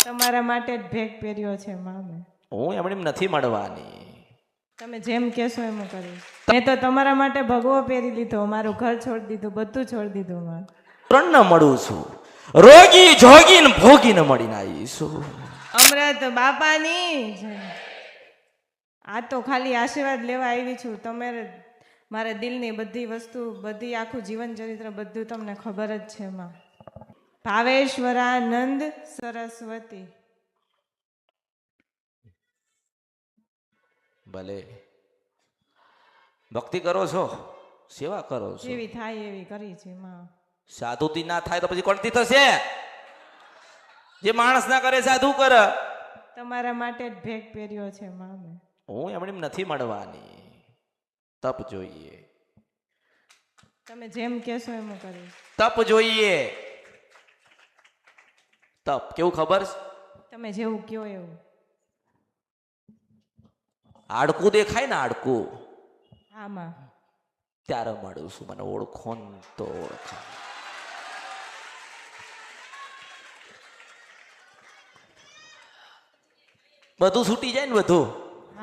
તમારા માટે જ ભેગ પહેર્યો છે મામે. હું એમણે નથી મળવાની. તમે જેમ કહેશો એમ હું કરીશ. મેં તો તમારા માટે ભગવો પહેરી લીધો, મારું ઘર છોડી દીધું, બધું છોડી દીધું. માં ત્રણ ન મળું છું, રોગી જોગી ને ભોગી ને મળીને આવીશું. અમૃત બાપાની જય. આ તો ખાલી આશીર્વાદ લેવા આવી છું. તમે મારા દિલની બધી વસ્તુ, બધી આખું જીવન ચરિત્ર બધું તમને ખબર જ છે માં. ભાવેશ્વરાનંદ સરસ્વતી. ભલે ભક્તિ કરો છો, સેવા કરો છો, જેવી થાય એવી કરી છે માં. સાધુતી ના થાય તો પછી કોણથી થશે? જે માણસ ના કરે સાધુ કરે. તમારા માટે જ ભેગ પહેર્યો છે મામે. હું એમણે નથી મળવાની. તપ જોઈએ, તમે જેમ કહેશો એમ હું કરીશ. તપ જોઈએ. તપ કેવું ખબર છે? તમે જેવું કયો એવું. હાડકું દેખાય ને, હાડકું આમાં ત્યારે મળું છું. મને ઓળખો ને તો ઓળખા. બધું છૂટી જાય ને, બધું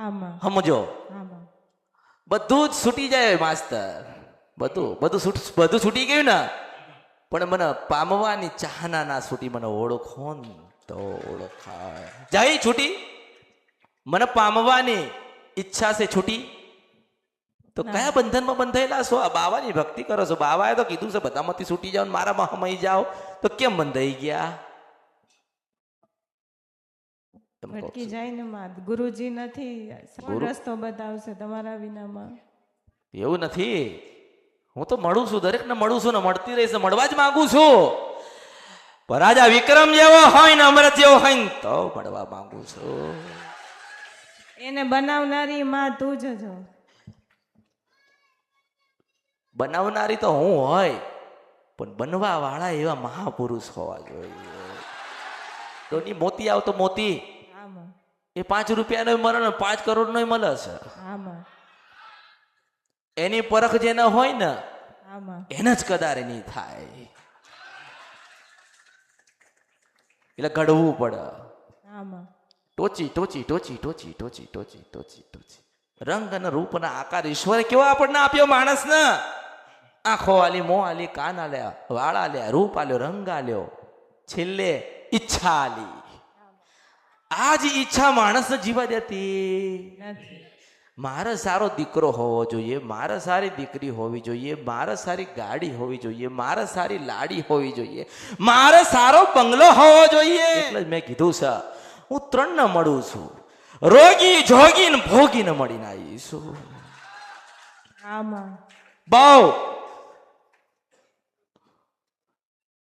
આમાં સમજો. આમાં બધું જ છૂટી જાય માસ્તર. બધું છૂટી ગયું ને, પણ મને પામવાની ચાહના ના છૂટી. મને ઓળખો ને તો ઓળખાય. જાય છૂટી. મને પામવાની ઈચ્છા છે છૂટી. તો કયા બંધનમાં બંધાયેલા છો? આ બાવાની ભક્તિ કરો છો. બાવાએ તો કીધું છે બધામાંથી છૂટી જાઓ, મારામાં હમાઈ જાઓ. તો કેમ બંધાઈ ગયા? ભટકી જાય ને માં. ગુરુજી નથી, રસ્તો બતાવશે તમારા વિનામાં. એવું નથી. હું તો મળું છું, દરેકને મળું છું ને મળતી રહીશ. મળવા જ માંગુ છું. પણ રાજા વિક્રમ જેવો હોય ને અમૃત જેવો હોય ને તો મળવા માંગુ છું. એને બનાવનારી માં તું જ છો. બનાવનારી તો હું હોય, પણ બનવા વાળા એવા મહાપુરુષ હોવા જોઈએ. તો ની મોતી આવતો મોતી આમાં એ 5 રૂપિયાનો મળે ને 5 કરોડનો મળે છે. આમાં એની પરખ જેને હોય ને આમાં એને જ કદાર નહીં થાય. એટલે ઘડવું પડે. આમાં ટોચી ટોચી ટોચી ટોચી ટોચી ટોચી ટોચી ટોચી રંગ અને રૂપ અને આકાર ઈશ્વરે કેવો આપણને આપ્યો માણસને. આંખો આલી, મોં આલી, કાન આલ્યા, વાળ આલ્યા, રૂપ આલ્યો, રંગ આલ્યો, છેલ્લે ઈચ્છા આલી. આ જ ઈચ્છા માણસને જીવા દેતી નથી. મારે સારો દીકરો હોવો જોઈએ, મારે સારી દીકરી હોવી જોઈએ, મારે સારી ગાડી હોવી જોઈએ, મારે સારી લાડી હોવી જોઈએ, મારે સારો બંગલો હોવો જોઈએ. એટલે જ મેં કીધું છે હું 3 ને મળું છું, રોગી જોગી ને ભોગી ને મળીને આવીશું. આમાં બહુ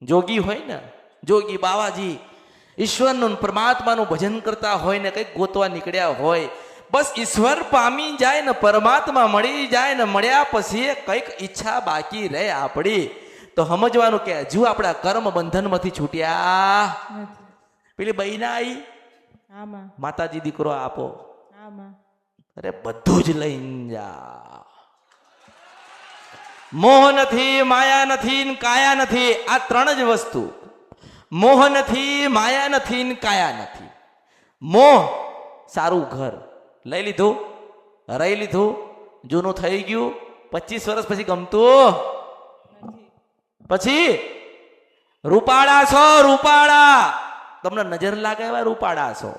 જોગી હોય ને, જોગી બાવાજી ઈશ્વરનું પરમાત્માનું ભજન કરતા હોય ને કંઈક ગોતવા નીકળ્યા હોય, બસ ઈશ્વર પામી જાય ને પરમાત્મા મળી જાય ને મળ્યા પછી કંઈક ઈચ્છા બાકી રહે આપણી, તો સમજવાનું કે હજુ આપણા કર્મ બંધનમાંથી છૂટ્યા નથી. પેલી બહેના આવી, આમાં માતાજી દીકરો આપો, આમાં અરે બધું જ લઈને જા. મોહ નથી, માયા નથી ને કાયા નથી. આ 3 જ વસ્તુ. મોહ નથી, માયા નથી ને કાયા નથી. મોહ સારું ઘર લઈ લીધું, રહી લીધું, જૂનું થઈ ગયું, 25 વર્ષ પછી ગમતું. પછી રૂપાળા છો, રૂપાળા તમને નજર લાગે એવા રૂપાળા છો,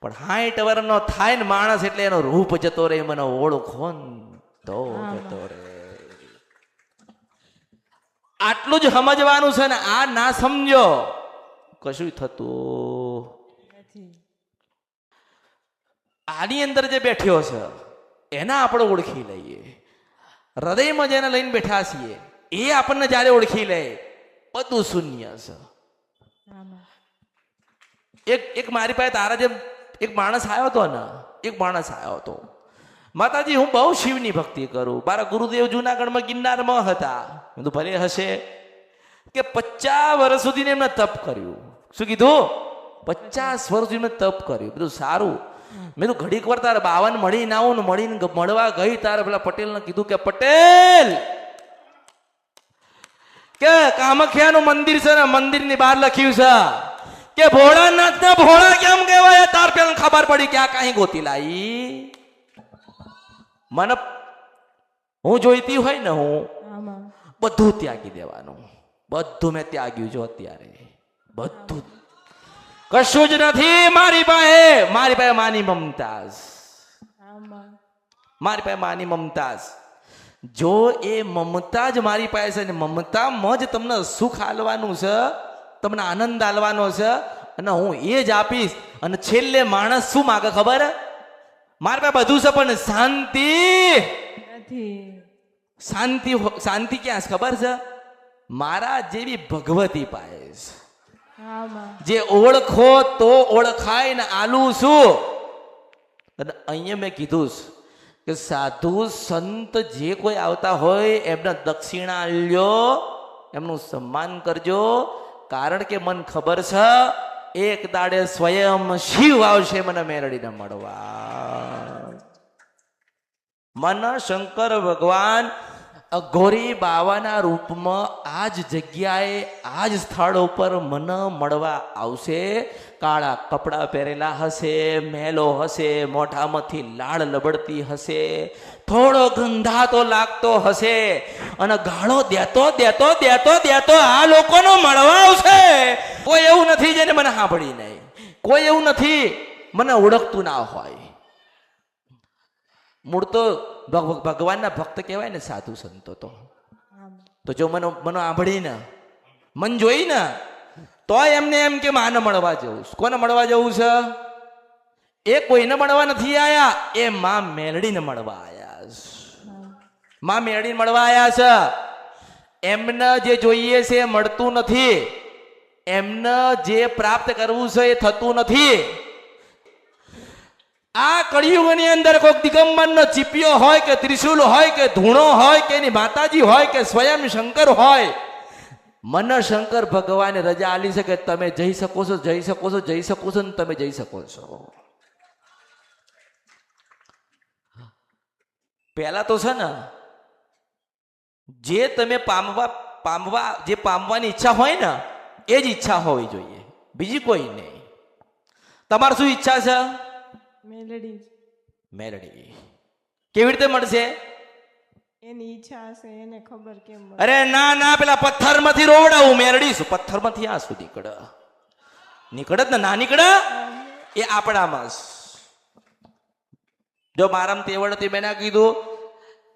પણ 60 વર્ષનો થાય ને માણસ એટલે એનો રૂપ જતો રહે. મને ઓળખો ને તો જતો રહે. આટલું જ સમજવાનું છે ને. આ ના સમજો કશું થતું નથી. આની અંદર જે બેઠ્યો છે એના આપણે ઓળખી લઈએ. હૃદયમાં જેને લઈને બેઠા છીએ એ આપણને જ્યારે ઓળખી લે બધું શૂન્ય છે. આમાં એક મારી પાસે તારા જેમ એક માણસ આવ્યો હતો ને, એક માણસ આવ્યો હતો, માતાજી હું બહુ શિવની ભક્તિ કરું, મારા ગુરુદેવ જુનાગઢમાં ગિરનારમાં હતા. મેં તો ભલે હશે કે 50 વર્ષ સુધી એમને તપ કર્યું. શું કીધું? 50 વર્ષ સુધી મેં તપ કર્યું. બધું સારું. મેં તો ઘડીક વાર તારે 52 મળીને આવું ને, મળીને મળવા ગઈ તારે પેલા પટેલને કીધું કે પટેલ કે કામાખ્યાનું મંદિર છે ને, મંદિરની બહાર લખ્યું છે કે ભોળાનાથ ને ભોળા કેમ કહેવાય તાર પેલા ખબર પડી કે આ કાંઈ ગોતી લાઈ મને હું જોઈતી હોય ને હું આમાં બધું ત્યાગી દેવાનું બધું મેં ત્યાગ્યું જો અત્યારે બધું કશું જ નથી મારી પાસે માની મમતાઝ આમાં મારી પાસે માની મમતાઝ જો એ મમતા જ મારી પાસે છે ને મમતામાં જ તમને સુખ આલવાનું છે તમને આનંદ આલવાનો છે અને હું એ જ આપીશ અને છેલ્લે માણસ શું માગે ખબર મારી પાસે બધું છે પણ શાંતિ નથી. શાંતિ ક્યાં છે ખબર છે મારા જેવી ભગવતી પાએશ આમાં જે ઓળખો તો ઓળખાય ને આલું શું અને અહીંયા મેં કીધું કે સાધુ સંત જે કોઈ આવતા હોય એમને દક્ષિણા આલ્યો એમનું સન્માન કરજો કારણ કે મને ખબર છે એક દાડે સ્વયં શિવ આવશે મને મેળડીને મળવા મને શંકર ભગવાન અઘોરી બાવાના રૂપમાં આ જ જગ્યાએ આ જ સ્થળ ઉપર મને મળવા આવશે કાળા કપડાં પહેરેલા હશે મેલો હશે મોઢામાંથી લાળ લબડતી હશે થોડો ગંધાતો લાગતો હશે અને ગાળો દેતો દેતો દેતો દેતો આ લોકોનો મળવા આવશે કોઈ એવું નથી જેને મને સાંભળી નહીં કોઈ એવું નથી મને ઓળખતું ના હોય મૂળ તો ભગવાનના ભક્ત કહેવાય ને સાધુ સંતો તો જો મને આંભળી ને મન જોઈ ને તોય એમને એમ કે માને મળવા જવું કોને મળવા જવું છે એ કોઈને મળવા નથી આયા એ માં મેલડીને મળવા આયા માં મેલડીને મળવા આયા છે એમને જે જોઈએ છે એ મળતું નથી એમને જે પ્રાપ્ત કરવું છે એ થતું નથી આ કળિયુગની અંદર કોઈક દિગંબરનો ચીપિયો હોય કે ત્રિશુલ હોય કે ધૂણો હોય કે એની માતાજી હોય કે સ્વયં શંકર હોય મને શંકર ભગવાને રજા આલી છે કે તમે જઈ શકો છો જઈ શકો છો જઈ શકો છો ને તમે જઈ શકો છો પહેલા તો છે ને જે તમે પામવાની ઈચ્છા હોય ને એ જ ઈચ્છા હોવી જોઈએ બીજી કોઈ નહીં તમારે શું ઈચ્છા છે મેલડી કેવી રીતે મળશે એની ઈચ્છા હશે એને ખબર કેમ મળે. અરે ના ના પેલા પથ્થરમાંથી રોવડાવું મેલડી શું પથ્થરમાંથી આ શું નીકળે જ ને ના નીકળે એ આપણામાં જો મારામ તેવડતી બેના કીધું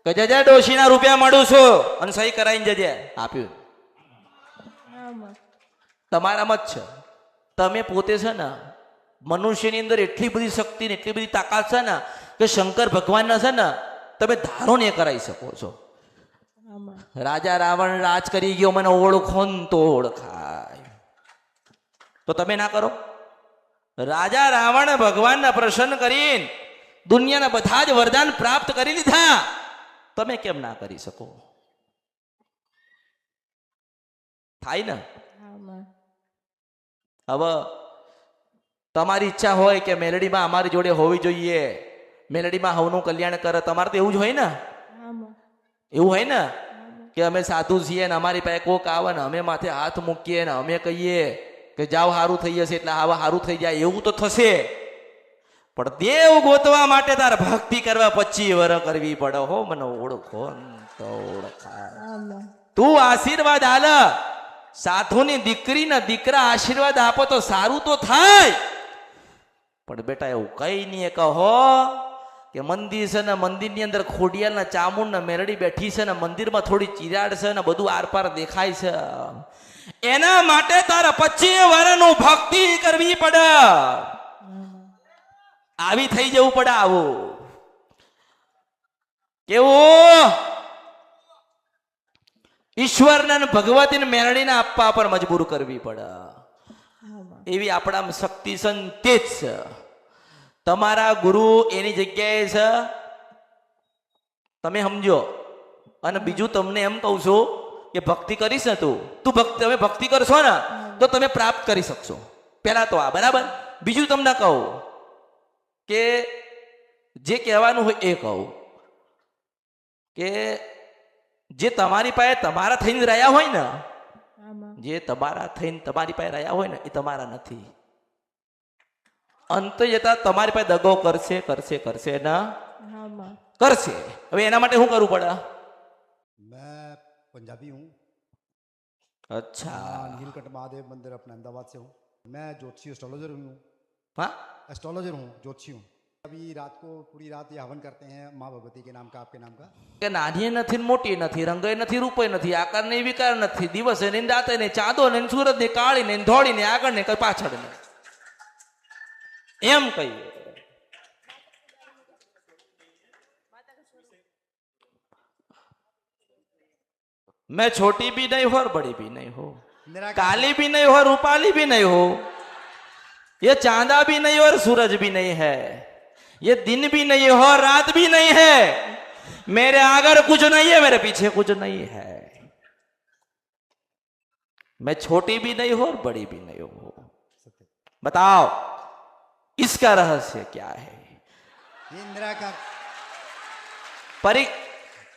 કે જજે ડોશીના રૂપિયા મળું છું અને સહી કરાવીને જજે આપ્યું તમારામાં જ છે તમે પોતે છે ને મનુષ્યની અંદર એટલી બધી શક્તિ ને એટલી બધી તાકાત છે ને કે શંકર ભગવાનના છે ને તમે ધારો ને કરાવી શકો છો રાજા રાવણ રાજ કરી ગયો મને ઓળખો ને તો ઓળખાય તો તમે ના કરો રાજા રાવણ ભગવાનને પ્રસન્ન કરીને દુનિયાના બધા જ વરદાન પ્રાપ્ત કરી લીધા તમે કેમ ના કરી શકો થાય ને હવે તમારી ઈચ્છા હોય કે મેલડીમાં અમારી જોડે હોવી જોઈએ મેલડીમાં હવનું કલ્યાણ કરે તમારે તો એવું જ હોય ને એવું હોય ને કે અમે સાધુ છીએ ને અમારી પાસે કોક આવે ને અમે માથે હાથ મૂકીએ ને અમે કહીએ કે જાવ સારું થઈ જશે એટલે આવા સારું થઈ જાય એવું તો થશે પણ દેવ ગોતવા માટે તારે ભક્તિ કરવા 25 વર્ષ કરવી પડે હો મને ઓળખો તો ઓળખાય તું આશીર્વાદ આલ સાધુની દીકરીને દીકરા આશીર્વાદ આપો તો સારું તો થાય પણ બેટા એવું કઈ નહીં કહો કે મંદિર છે ને મંદિરની અંદર ખોડિયાલ ના ચામુંડ ને મેરડી બેઠી છે ને મંદિરમાં થોડી ચિરાડ છે ને બધું આરપાર દેખાય છે એના માટે તારા 25 વર્ષનું ભક્તિ કરવી પડે આવી થઈ જવું પડે આવું કેવું ઈશ્વરને ભગવતીને મેરડીને આપવા પર મજબૂર કરવી પડે એવી આપણા શક્તિ છે તે જ છે તમારા ગુરુ એની જગ્યાએ છે તમે સમજો અને બીજું તમને એમ કહું છું કે ભક્તિ કરીશ ને તમે ભક્તિ કરશો ને તો તમે પ્રાપ્ત કરી શકશો પહેલા તો આ બરાબર બીજું તમને કહું કે જે કહેવાનું હોય એ કહું કે જે તમારી પાસે તમારા થઈને રહ્યા હોય ને જે તમારા થઈને તમારી પાસે રહ્યા હોય ને એ તમારા નથી. અંતે જતા તમારી પાસે દગો કરશે કરશે કરશે ના હા માં. કરશે. હવે એના માટે શું કરવું પડે? मैं पंजाबी हूँ। અચ્છા नीलकंठ महादेव मंदिर अपने अहमदाबाद से हूँ। मैं ज्योतिषी एस्ट्रोलॉजर हूँ। હા एस्ट्रोलॉजर हूँ, ज्योतिषी हूँ। अभी रात को पूरी रात ये हवन करते हैं माँ भगवती के नाम का, आपके नाम का। કે નાની નથી ને મોટી નથી, રંગે નથી, રૂપે નથી, આકાર નહીં, વિકાર નથી, દિવસે ને રાતે ને, ચાંદો ને સૂરજ ને, કાળી ને ધોળી ને, આગળ ને કઈ પાછળ ને, એમ કહીએ. मैं छोटी भी नहीं हो और बड़ी भी नहीं हो, निराकार काली भी नहीं हो, रूपाली भी नहीं हो, ये चांदा भी नहीं हो और सूरज भी नहीं है, ये दिन भी नहीं हो और रात भी नहीं है, मेरे आगे कुछ नहीं है, मेरे पीछे कुछ नहीं है, मैं छोटी भी नहीं हो और बड़ी भी नहीं हो. सत्य। बताओ इसका रहस्य क्या है? ये निराकार परी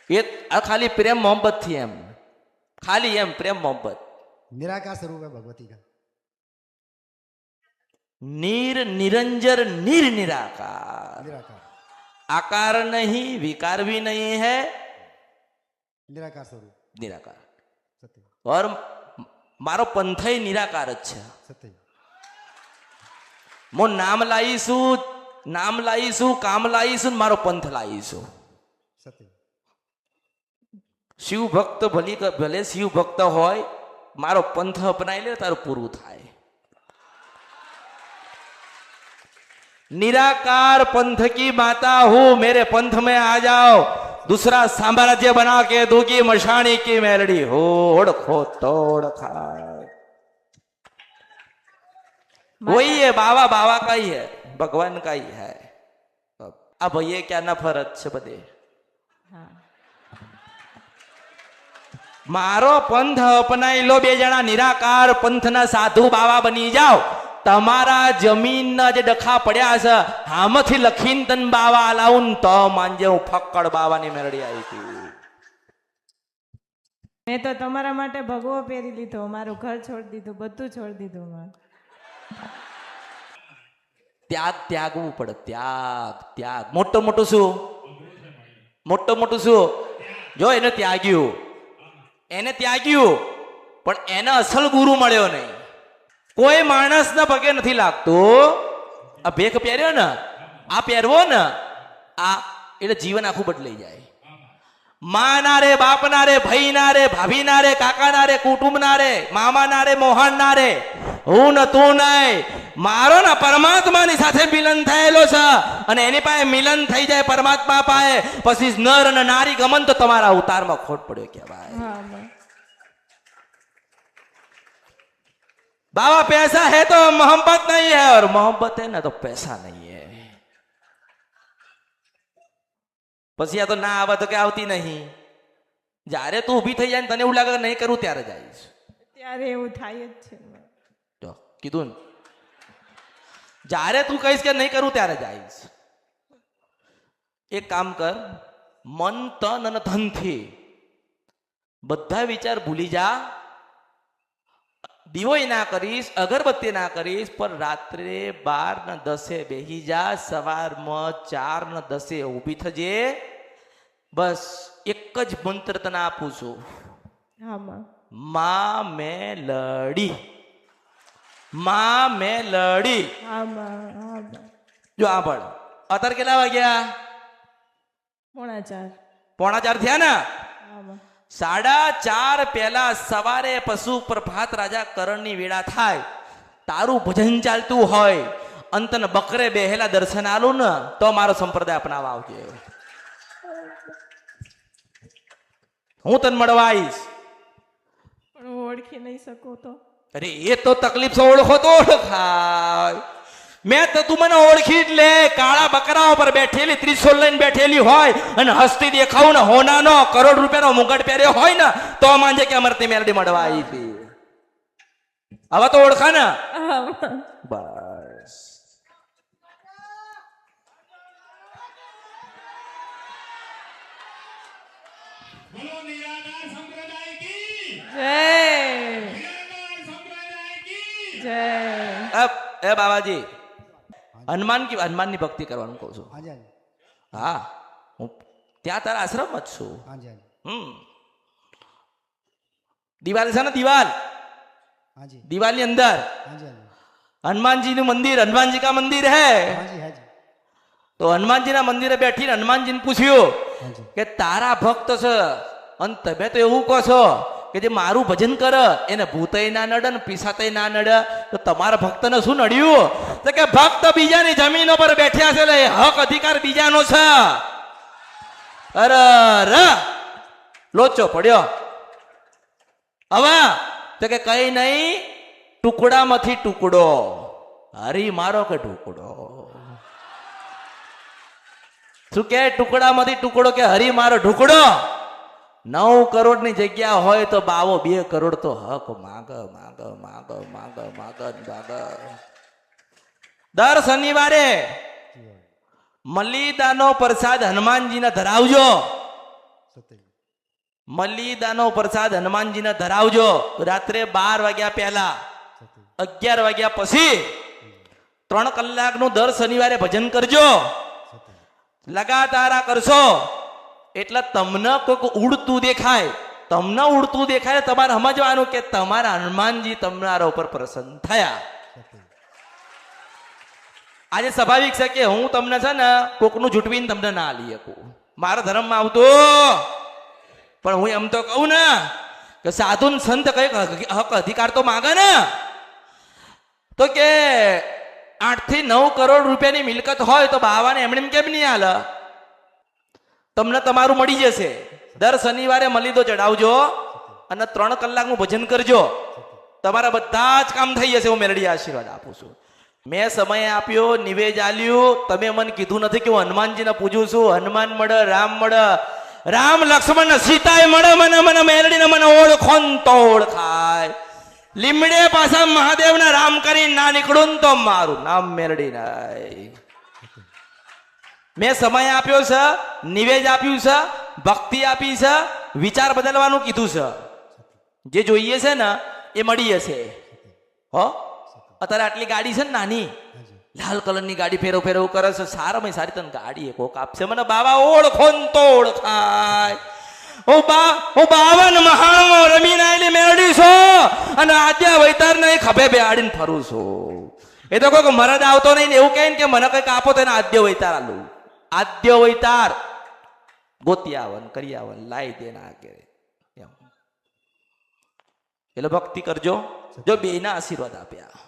ये आ खाली प्रेम मोहब्बत थी एम, खाली एम प्रेम मोहब्बत. निराकार स्वरूप है भगवती का। नीर निरंजर निर निराकार, निराकार आकार नहीं, विकार भी नहीं है, निराकार स्वरूप निराकार. सत्य और मारो पंथई निराकार જ છે. सत्य હું નામ લાવીશું, કામ લાવીશું, મારો પંથ લાવીશું. सत्य શિવ ભક્ત ભલે શિવ ભક્ત હોય, મારો પંથ અપનાવી લે તારું પૂરું થાય. निराकार पंथ की माता हूं, मेरे पंथ में आ जाओ, दूसरा साम्राज्य बना के दूंगी, मशानी की मेलड़ी हो, ओढ़ो तोड़ खाए. वही है बाबा, बाबा का ही है, भगवान का ही है. अब भैया क्या ना फरज છે બધે. હા મારો પંથ અપનાવી લો, બે જણા નિરાકાર પંથના સાધુ બાવા બની જાઓ. તમારા જમીનના જે ડખા પડ્યા છે આમાંથી લખીને તન બાવા લાવું તો માંજે હું ફક્કડ બાવાની મેળડી આવી હતી. મેં તો તમારા માટે ભગવો પહેરી લીધો, મારું ઘર છોડી દીધું, બધું છોડી દીધું માં. ત્યાગવું પડે, ત્યાગ. મોટું મોટું શું? જો એને ત્યાગ્યું, પણ એને અસલ ગુરુ મળ્યો નહીં. કોઈ માણસના પગે નથી લાગતું. આ ભેખ પહેર્યો ને, આ પહેરવો ને, આ એટલે જીવન આખું બદલાઈ જાય. માના રે, બાપના રે, ભાઈના રે, ભાભીના રે, કાકાના રે, કુટુંબના રે, મામાના રે, મોહનના રે, હું ને તું નહીં, મારો ને પરમાત્માની સાથે મિલન થયેલો છે. અને એની પાસે મિલન થઈ જાય પરમાત્મા પાસે, પછી નર અને નારી ગમન તો તમારા અવતારમાં ખોટ પડ્યો કહેવાય. હા માં. बाबा पैसा है तो मोहब्बत नहीं है, और मोहब्बत है ना तो पैसा नहीं है. પછી આ તો ના આવે તો કે આવતી નહીં. જ્યારે તું ઊભી થઈ જાય ને તને એવું લાગે કે નહીં કરું ત્યારે જઈશ. ત્યારે એવું થાય જ છે માં. જો કીધું ને, જ્યારે તું કહીશ કે નહીં કરું ત્યારે જઈશ. એક કામ કર, મન તન અને ધનથી બધા વિચાર ભૂલી જા. દીવોય ના કરીશ, અગરબત્તી ના કરીશ, પણ રાત્રે 12:10 બેહી જા, સવારમાં 4:10 ઊભી થજે. બસ એક જ મંત્ર તને આપું છું, હા માં. માં મેં લડી, માં મેં લડી. હા માં. હા માં. જો આ ભળ અત્યારે કેટલા વાગ્યા? 3:45. 3:45 થયા ને? હા માં. 4:30 પહેલા સવારે પશુ પ્રભાત રાજા કરણની વેળા થાય, તારું ભજન ચાલતું હોય, અંતન બકરે બેહેલા દર્શન આલું ને તો મારો સંપ્રદાય અપનાવવા આવજે. હું તને મળવા આવીશ. પણ હું ઓળખી નહીં શકું તો? અરે એ તો તકલીફ છે, ઓળખો તો ઓળખાય. મેં તો તું મને ઓળખી જ લે. કાળા બકરા ઉપર બેઠેલી, ત્રિશૂલ લઈને બેઠેલી હોય અને હસ્તી દેખાવું ને, હોનાનો કરોડ રૂપિયાનો મુગટ પહેર્યો હોય ને તો માનજે કે અમરતી મેલડી મળવા આવી હતી. હવે તો ઓળખા ને? હા માં. બસ. બોલો નિરાકાર સંપ્રદાય કી જય. નિરાકાર જય એ બાબાજી હનુમાનની ભક્તિ કરવાનું કહું છું. हाँ जी हाँ जी હા હું ત્યાં તારા આશ્રમ જ છું. हाँ जी हाँ जी દિવાલ છે ને દિવાલ हाँ जी દિવાલની અંદર हाँ जी हाँ जी હનુમાનજીનું મંદિર હનુમાનજી કા મંદિર હે. हाँ जी हाँ जी તો હનુમાનજીના મંદિરે બેઠીને હનુમાનજીને પૂછ્યું हाँ जी કે તારા ભક્ત છે અને તમે તો એવું કહો છો કે જે મારું ભજન કરે એને ભૂતય ના નડે ને પીસાતય ના નડે, તો તમારા ભક્તને શું નડ્યું? તો કે ભક્ત બીજાની જમીનો પર બેઠ્યા છે એટલે એ હક અધિકાર બીજાનો છે. અરે લોચો પડ્યો. હવે તો કે કઈ નહીં, ટુકડામાંથી ટુકડો હરી મારો કે ટુકડો. શું કે ટુકડામાંથી ટુકડો કે હરી મારો ઢુકડો. 9 કરોડની જગ્યા હોય તો બાવો 2 કરોડ તો હક માગ માગ માગ માગ માગ માગ. દર શનિવારે મલિદાનો પ્રસાદ હનુમાનજીને ધરાવજો. सत्य મલિદાનો પ્રસાદ હનુમાનજીને ધરાવજો. રાત્રે 12 વાગ્યા પહેલા, सत्य 11 વાગ્યા પછી 3 કલાકનું દર શનિવારે ભજન કરજો. सत्य લગાતાર આ કરશો એટલે તમને કોઈક ઉડતું દેખાય, તમને ઉડતું દેખાય તમારે સમજવાનું કે તમારા હનુમાનજી તમારા ઉપર પ્રસન્ન થયા. सत्य આજે સ્વાભાવિક છે કે હું તમને છે ને કોકનું જૂટવીને તમને ના લઈ શકું, મારા ધર્મમાં આવતું. પણ હું એમ તો કહું ને કે સાધુ ને સંત કઈક હક અધિકાર તો માગે ને. તો કે 8 થી 9 કરોડ રૂપિયાની મિલકત હોય તો બાવાને એમણે એમ કેમ નહીં હાલે? તમને તમારું મળી જશે. દર શનિવારે મલિદો ચડાવજો અને 3 કલાકનું ભજન કરજો. તમારા બધા જ કામ થઈ જશે. હું મેલડી આશીર્વાદ આપું છું. મેં સમય આપ્યો, નિવેદ આલ્યું, તમે મને કીધું નથી કે હું હનુમાનજીને પૂજું છું. હનુમાન મળે, રામ મળે, રામ લક્ષ્મણ સીતાએ મળે, મને મને મેલડીને મને ઓળખો ને તો ઓળખાય. લીમડે પાછા મહાદેવના રામ કરી ના નીકળું ને તો મારું નામ મેલડી નહીં. મેં સમય આપ્યો છે, નિવેદ આપ્યું છે, ભક્તિ આપી છે, વિચાર બદલવાનું કીધું છે. જે જોઈએ છે ને એ મળી જશે. હો અત્યારે આટલી ગાડી છે ને નાની લાલ કલરની ગાડી ફેરવ ફેરવ કરે છે. સારામાં સારી તને ગાડી કોક આપશે. મને બાવા ઓળખો ને તો ઓળખાય. હું 52 મહાણમાં રમીને આવેલી મેળડી છું અને આજે વૈતારને ખભે બેહાડીને ફરું છું. એ તો કોઈક મરદ આવતો નહીં ને એવું કહે ને કે મને કંઈક આપો તો એને આદ્ય વૈતાર આલું. આદ્ય વૈતાર ગોતી આવન કરી આવન લાઈ દે ના કે એમ. એટલે ભક્તિ કરજો જો બેયના આશીર્વાદ આપ્યા.